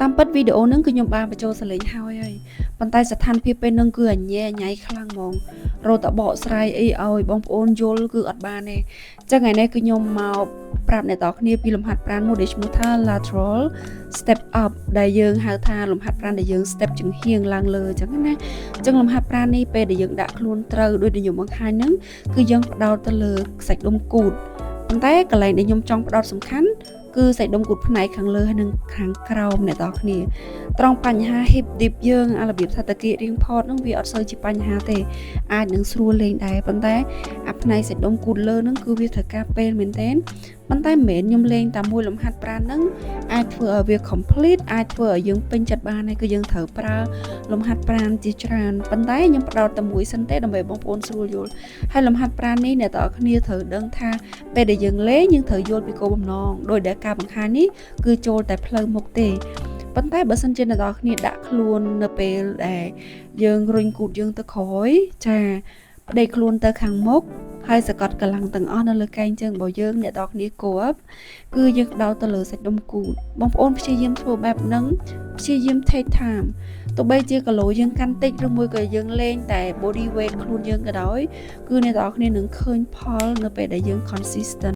តាមពិតវីដេអូហ្នឹងគឺខ្ញុំបានបញ្ចូលសលេងហើយប៉ុន្តែស្ថានភាពពេលហ្នឹងគឺអញញ៉ៃខ្លាំងហ្មងរត់តបកស្រាយអីឲ្យបងប្អូនយល់គឺអត់បានទេអញ្ចឹងថ្ងៃនេះគឺខ្ញុំមកប្រាប់អ្នកនរគ្នាពីលំហាត់ប្រាណមួយដែលឈ្មោះថា lateral step up ដែលយើងហៅថាលំហាត់ប្រាណដែលយើង step ជំហៀងឡើងលើអញ្ចឹងណាអញ្ចឹងលំហាត់ប្រាណនេះពេលដែលយើងដាក់ខ្លួនត្រូវដូចដែលខ្ញុំបង្ហាញហ្នឹងគឺយើងផ្ដោតទៅលើខ្សាច់ដុំគូតប៉ុន្តែកន្លែងដែលខ្ញុំចង់ផ្ដោតសំខាន់គឺសាច់ដុំគូតផ្នែកខាងលើហើយនិងខាងក្រោមអ្នកនរគ្នាត្រង់បញ្ហា hip dip យើងអារបៀបថាតាគៀករៀងផតហ្នឹងវាអត់សូវជាបញ្ហាទេអាចនឹងស្រួលលេងដែរប៉ុន្តែអាផ្នែកសាច់ដុំគូតលើហ្នឹងគឺវាត្រូវការពេលមែនទែនប៉ុន្តែមិនមែនខ្ញុំលេងតែមួយលំហាត់ប្រាណហ្នឹងអាចធ្វើឲ្យវា complete អាចធ្វើឲ្យយើងពេញចិត្តបានហើយគឺយើងត្រូវប្រើលំហាត់ប្រាណជាច្រើនប៉ុន្តែខ្ញុំផ្ដោតតែមួយសិនទេដើម្បីបងប្អូនស្រួលយល់ហើយលំហាត់ប្រាណនេះអ្នកទាំងអស់គ្នាត្រូវដឹងថាពេលដែលយើងលេងយើងត្រូវយល់ពីគោលបំណងដោយដែលការបង្ហាញនេះគឺចូលតែផ្លូវមុខទេប៉ុន្តែបើសិនជាអ្នកទាំងអស់គ្នាដាក់ខ្លួននៅពេលដែលយើងរុញគូតយើងទៅក្រោយចាប្តេកខ្លួនទៅខាងមុខហើយសកត់កម្លាំងទាំងអស់នៅលើកែងជើងរបស់យើងអ្នកនរគ្នាគប់គឺយើងដោតទៅលើសាច់ដុំគូតបងប្អូនព្យាយាមធ្វើបែបហ្នឹងព្យាយាម take time ទោះបីជាគីឡូយើងកាន់តិចឬមួយក៏យើងលេងតែ body weight ខ្លួនយើងក៏ដោយគឺអ្នកនរគ្នានឹងឃើញផលនៅពេលដែលយើង consistent